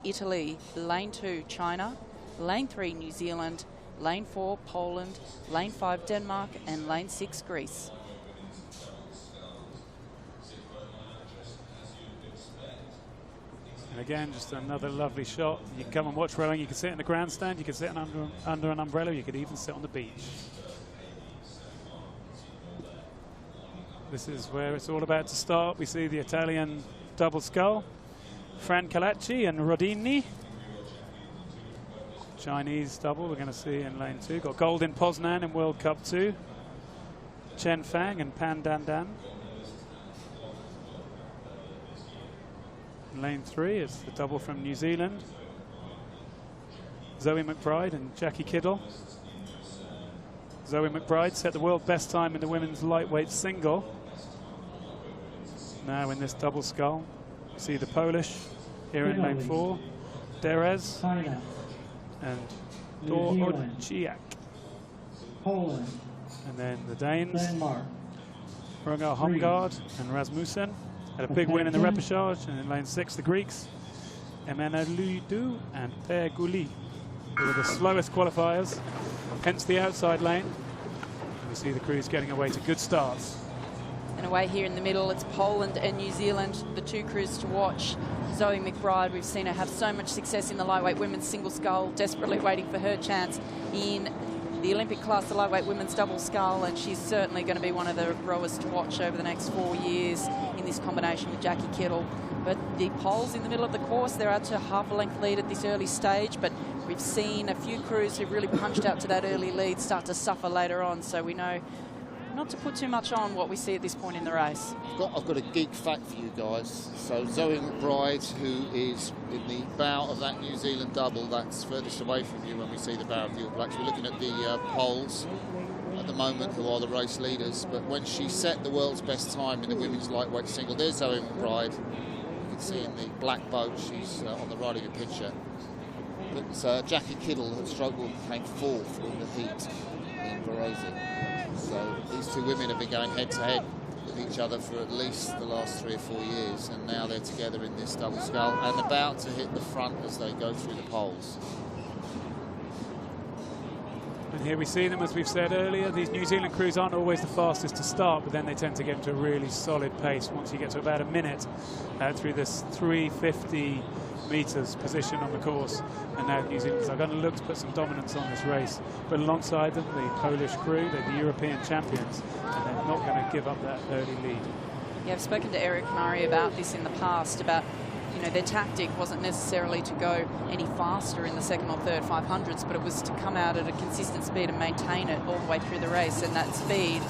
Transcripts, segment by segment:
Italy. Lane 2, China. Lane 3, New Zealand. Lane 4, Poland. Lane 5, Denmark. And lane 6, Greece. And again, just another lovely shot. You can come and watch rowing. You can sit in the grandstand. You can sit under an umbrella. You could even sit on the beach. This is where it's all about to start. We see the Italian double scull, Francalacci and Rodini. Chinese double we're going to see in lane 2. Got gold in Poznan in World Cup 2. Chen Fang and Pan Dan Dan. In lane 3 is the double from New Zealand. Zoe McBride and Jackie Kiddle. Zoe McBride set the world best time in the women's lightweight single. Now in this double scull, you see the Polish here in lane 4, Derez and LW2X. Poland. And then the Danes, Denmark. Roger Holmgaard and Rasmussen. Had a big win in the repechage. And in lane 6, the Greeks, LW2X and Per Gulli. They were the slowest qualifiers, hence the outside lane. And we see the crews getting away to good starts. And away here in the middle, it's Poland and New Zealand, the two crews to watch. Zoe McBride, we've seen her have so much success in the lightweight women's single scull, desperately waiting for her chance in the Olympic class, the lightweight women's double scull, and she's certainly going to be one of the rowers to watch over the next 4 years in this combination with Jackie Kiddle. But the Poles in the middle of the course, they're out to half a length lead at this early stage, but we've seen a few crews who've really punched out to that early lead start to suffer later on, so we know not to put too much on what we see at this point in the race. I've got a geek fact for you guys. So Zoe McBride, who is in the bow of that New Zealand double, that's furthest away from you when we see the bow of the All Blacks. We're looking at the Poles at the moment, who are the race leaders. But when she set the world's best time in the women's lightweight single, there's Zoe McBride. You can see in the black boat, she's on the right of your picture. But Jackie Kiddle at Strokewell came 4th in the heat in Varese. So these two women have been going head-to-head with each other for at least the last 3 or 4 years, and now they're together in this double scull and about to hit the front as they go through the poles. And here we see them, as we've said earlier. These New Zealand crews aren't always the fastest to start, but then they tend to get into a really solid pace once you get to about a minute through this 350 metres position on the course. And now New Zealanders are going to look to put some dominance on this race. But alongside them, the Polish crew, they're the European champions, and they're not going to give up that early lead. Yeah, I've spoken to Eric Murray about this in the past, about, you know, their tactic wasn't necessarily to go any faster in the second or third 500s, but it was to come out at a consistent speed and maintain it all the way through the race. And that speed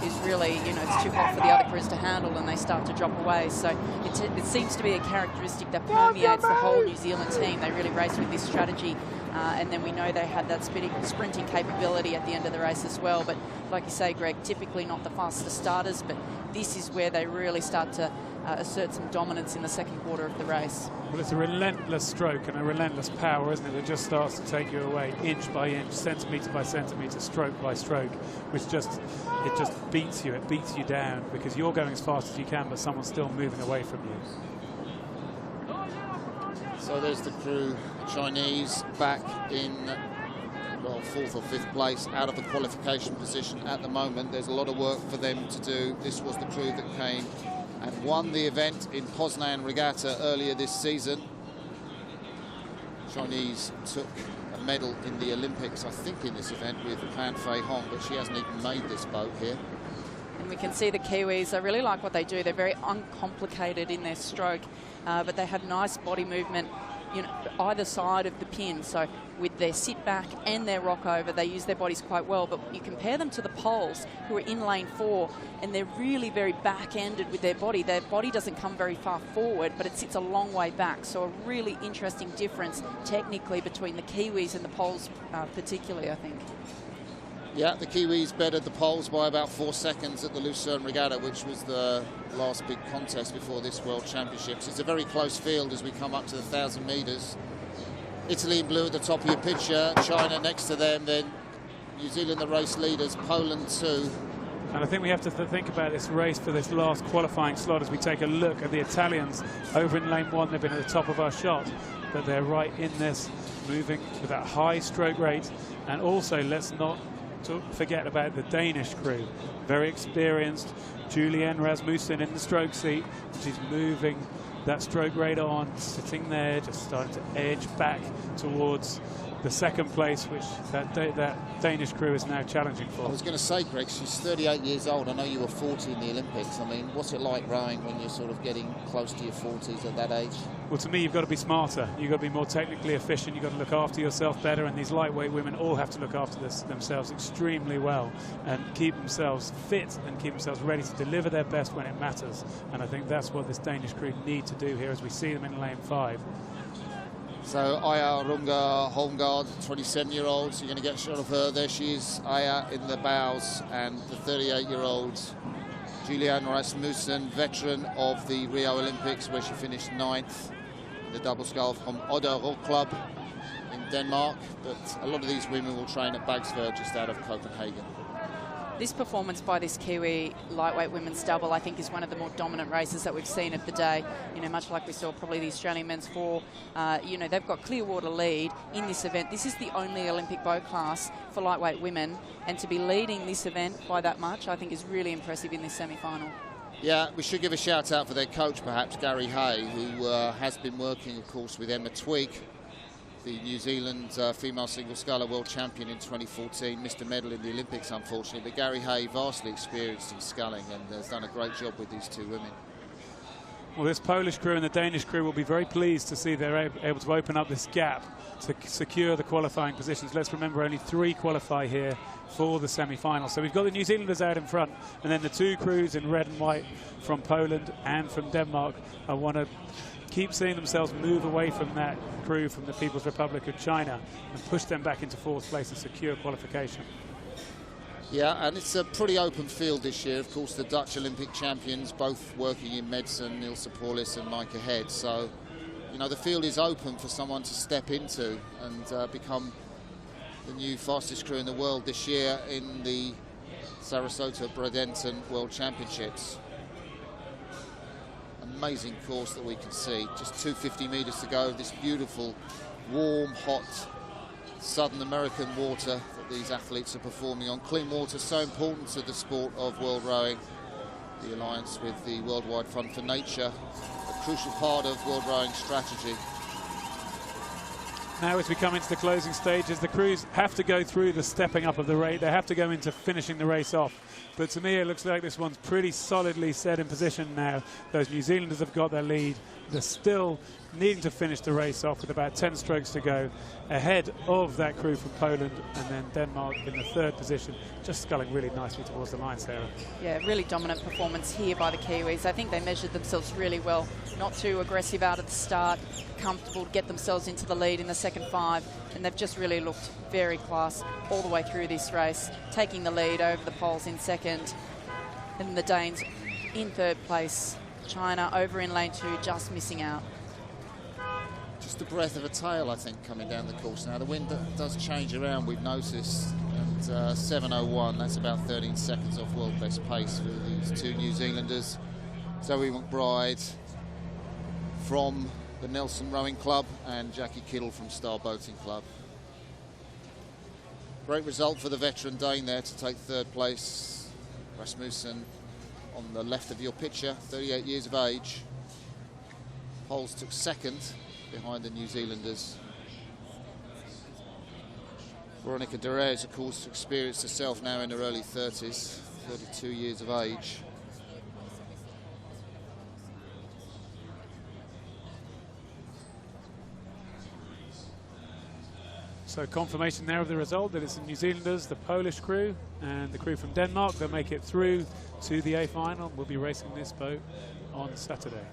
is really, you know, it's too hot for the other crews to handle, and they start to drop away. So it seems to be a characteristic that permeates the whole New Zealand team. They really race with this strategy, and then we know they had that sprinting capability at the end of the race as well. But like you say, Greg, typically not the fastest starters, but this is where they really start to assert some dominance in the second quarter of the race. Well, it's a relentless stroke and a relentless power, isn't it? It just starts to take you away inch by inch, centimetre by centimetre, stroke by stroke, which just beats you. It beats you down because you're going as fast as you can, but someone's still moving away from you. So there's the crew, Chinese, back in, well, 4th or 5th place, out of the qualification position at the moment. There's a lot of work for them to do. This was the crew that came and won the event in Poznan Regatta earlier this season. Chinese took a medal in the Olympics, I think, in this event with Pan Fei Hong, but she hasn't even made this boat here. And we can see the Kiwis, I really like what they do. They're very uncomplicated in their stroke, but they have nice body movement, you know, either side of the pin. So with their sit back and their rock over, they use their bodies quite well. But you compare them to the Poles, who are in lane 4, and they're really very back-ended with their body. Their body doesn't come very far forward, but it sits a long way back. So a really interesting difference technically between the Kiwis and the Poles particularly, I think. Yeah, the Kiwis bettered the Poles by about 4 seconds at the Lucerne Regatta, which was the last big contest before this World Championships. It's a very close field as we come up to the 1,000 metres. Italy in blue at the top of your picture, China next to them, then New Zealand the race leaders, Poland 2, And I think we have to think about this race for this last qualifying slot as we take a look at the Italians over in lane 1. They've been at the top of our shot, but they're right in this, moving with that high stroke rate. And also, let's not forget about the Danish crew. Very experienced. Julianne Rasmussen in the stroke seat. She's moving that stroke rate on, sitting there, just starting to edge back towards the second place, which that Danish crew is now challenging for. I was going to say, Greg, she's 38 years old. I know you were 40 in the Olympics. I mean, what's it like rowing when you're sort of getting close to your 40s at that age? Well, to me, you've got to be smarter. You've got to be more technically efficient. You've got to look after yourself better. And these lightweight women all have to look after themselves extremely well and keep themselves fit and keep themselves ready to deliver their best when it matters. And I think that's what this Danish crew need to do here as we see them in lane 5. So Aya Runga Holmgaard, 27-year-old, so you're going to get a shot of her. There she is, Aya in the bows, and the 38-year-old Julianne Rasmussen, veteran of the Rio Olympics, where she finished 9th in the double sculls from Odder Club in Denmark. But a lot of these women will train at Bagsværd, just out of Copenhagen. This performance by this Kiwi lightweight women's double, I think, is one of the more dominant races that we've seen of the day. You know, much like we saw probably the Australian men's 4. You know, they've got clear water lead in this event. This is the only Olympic boat class for lightweight women, and to be leading this event by that much, I think, is really impressive in this semi-final. Yeah, we should give a shout out for their coach, perhaps, Gary Hay, who has been working, of course, with Emma Twigg, the New Zealand female single sculler world champion in 2014, missed a medal in the Olympics, unfortunately, but Gary Hay, vastly experienced in sculling, and has done a great job with these two women. Well, this Polish crew and the Danish crew will be very pleased to see they're able to open up this gap to secure the qualifying positions. Let's remember, only 3 qualify here for the semi-final. So we've got the New Zealanders out in front, and then the 2 crews in red and white from Poland and from Denmark want to keep seeing themselves move away from that crew from the People's Republic of China and push them back into 4th place and secure qualification. Yeah, and it's a pretty open field this year. Of course, the Dutch Olympic champions, both working in medicine, Ilse Paulis and Micah Head. So, you know, the field is open for someone to step into and become the new fastest crew in the world this year in the Sarasota Bradenton World Championships. Amazing course that we can see. Just 250 meters to go. This beautiful, warm, hot Southern American water that these athletes are performing on. Clean water, so important to the sport of world rowing. The alliance with the Worldwide Fund for Nature, a crucial part of world rowing strategy. Now, as we come into the closing stages, the crews have to go through the stepping up of the race. They have to go into finishing the race off. But to me, it looks like this one's pretty solidly set in position now. Those New Zealanders have got their lead. They're still needing to finish the race off with about 10 strokes to go, ahead of that crew from Poland, and then Denmark in the 3rd position, just sculling really nicely towards the line, Sarah. Yeah, really dominant performance here by the Kiwis. I think they measured themselves really well. Not too aggressive out at the start, comfortable to get themselves into the lead in the second 5, and they've just really looked very class all the way through this race, taking the lead over the Poles in 2nd, and the Danes in 3rd place. China over in lane 2, just missing out. Just a breath of a tail, I think, coming down the course now. The wind does change around, we've noticed, and 7:01, that's about 13 seconds off world best pace for these 2 New Zealanders. Zoe McBride from the Nelson Rowing Club and Jackie Kittle from Star Boating Club. Great result for the veteran Dane there to take 3rd place. Rasmussen on the left of your picture, 38 years of age. Poles took 2nd behind the New Zealanders. Veronica Derez, of course, experienced herself now in her early 30s, 32 years of age. So confirmation there of the result that it's the New Zealanders, the Polish crew, and the crew from Denmark that make it through to the A final. We'll be racing this boat on Saturday.